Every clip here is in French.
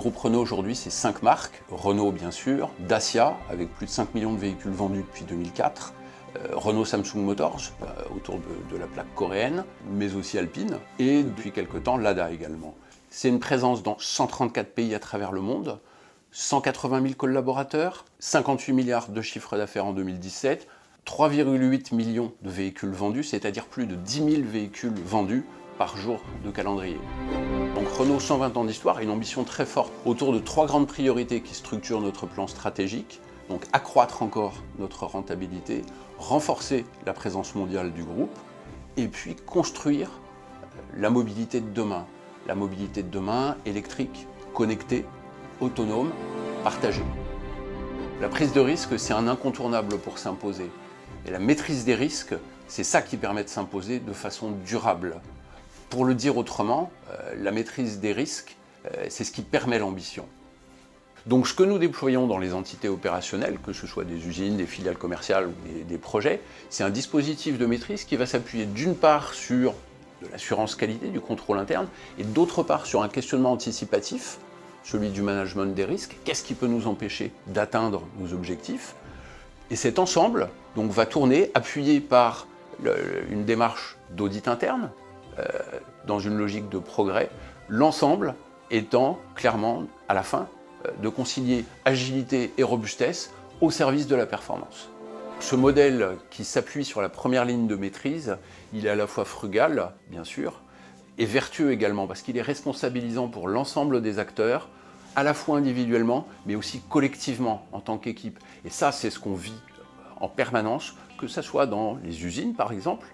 groupe Renault aujourd'hui, c'est 5 marques. Renault bien sûr, Dacia avec plus de 5 millions de véhicules vendus depuis 2004, Renault Samsung Motors autour de la plaque coréenne, mais aussi Alpine, et depuis quelque temps Lada également. C'est une présence dans 134 pays à travers le monde, 180 000 collaborateurs, 58 milliards de chiffre d'affaires en 2017, 3,8 millions de véhicules vendus, c'est-à-dire plus de 10 000 véhicules vendus par jour de calendrier. Donc Renault 120 ans d'histoire a une ambition très forte autour de 3 grandes priorités qui structurent notre plan stratégique. Donc accroître encore notre rentabilité, renforcer la présence mondiale du groupe et puis construire la mobilité de demain. La mobilité de demain électrique, connectée, autonome, partagée. La prise de risque, c'est un incontournable pour s'imposer. Et la maîtrise des risques, c'est ça qui permet de s'imposer de façon durable. Pour le dire autrement, la maîtrise des risques, c'est ce qui permet l'ambition. Donc ce que nous déployons dans les entités opérationnelles, que ce soit des usines, des filiales commerciales ou des projets, c'est un dispositif de maîtrise qui va s'appuyer d'une part sur de l'assurance qualité, du contrôle interne, et d'autre part sur un questionnement anticipatif, celui du management des risques. Qu'est-ce qui peut nous empêcher d'atteindre nos objectifs? Et cet ensemble donc, va tourner, appuyé par une démarche d'audit interne, dans une logique de progrès, l'ensemble étant clairement, à la fin, de concilier agilité et robustesse au service de la performance. Ce modèle qui s'appuie sur la première ligne de maîtrise, il est à la fois frugal, bien sûr, et vertueux également, parce qu'il est responsabilisant pour l'ensemble des acteurs, à la fois individuellement, mais aussi collectivement, en tant qu'équipe. Et ça, c'est ce qu'on vit en permanence, que ce soit dans les usines, par exemple,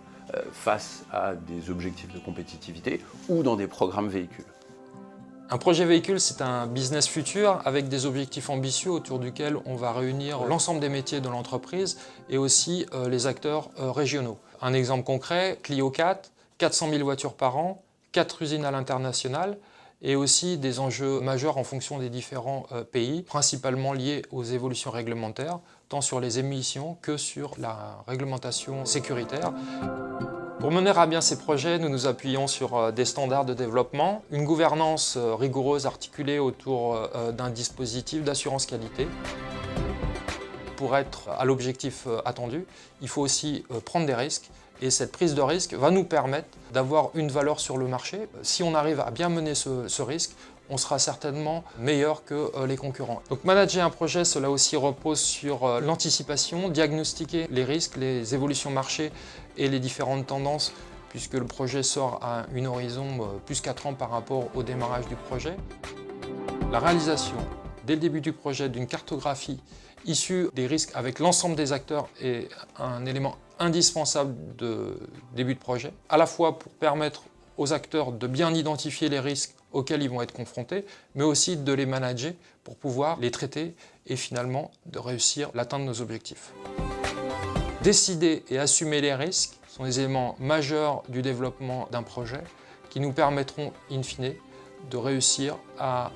face à des objectifs de compétitivité, ou dans des programmes véhicules. Un projet véhicule, c'est un business futur avec des objectifs ambitieux autour duquel on va réunir l'ensemble des métiers de l'entreprise et aussi les acteurs régionaux. Un exemple concret, Clio 4, 400 000 voitures par an, 4 usines à l'international et aussi des enjeux majeurs en fonction des différents pays, principalement liés aux évolutions réglementaires, tant sur les émissions que sur la réglementation sécuritaire. Pour mener à bien ces projets, nous nous appuyons sur des standards de développement, une gouvernance rigoureuse articulée autour d'un dispositif d'assurance qualité. Pour être à l'objectif attendu, il faut aussi prendre des risques et cette prise de risque va nous permettre d'avoir une valeur sur le marché. Si on arrive à bien mener ce risque, on sera certainement meilleur que les concurrents. Donc manager un projet, cela aussi repose sur l'anticipation, diagnostiquer les risques, les évolutions marché et les différentes tendances, puisque le projet sort à une horizon plus 4 ans par rapport au démarrage du projet. La réalisation, dès le début du projet, d'une cartographie issue des risques avec l'ensemble des acteurs est un élément indispensable de début de projet, à la fois pour permettre aux acteurs de bien identifier les risques auxquels ils vont être confrontés, mais aussi de les manager pour pouvoir les traiter et finalement de réussir l'atteinte de nos objectifs. Décider et assumer les risques sont des éléments majeurs du développement d'un projet qui nous permettront in fine de réussir à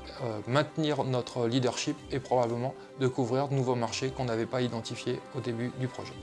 maintenir notre leadership et probablement de couvrir de nouveaux marchés qu'on n'avait pas identifiés au début du projet.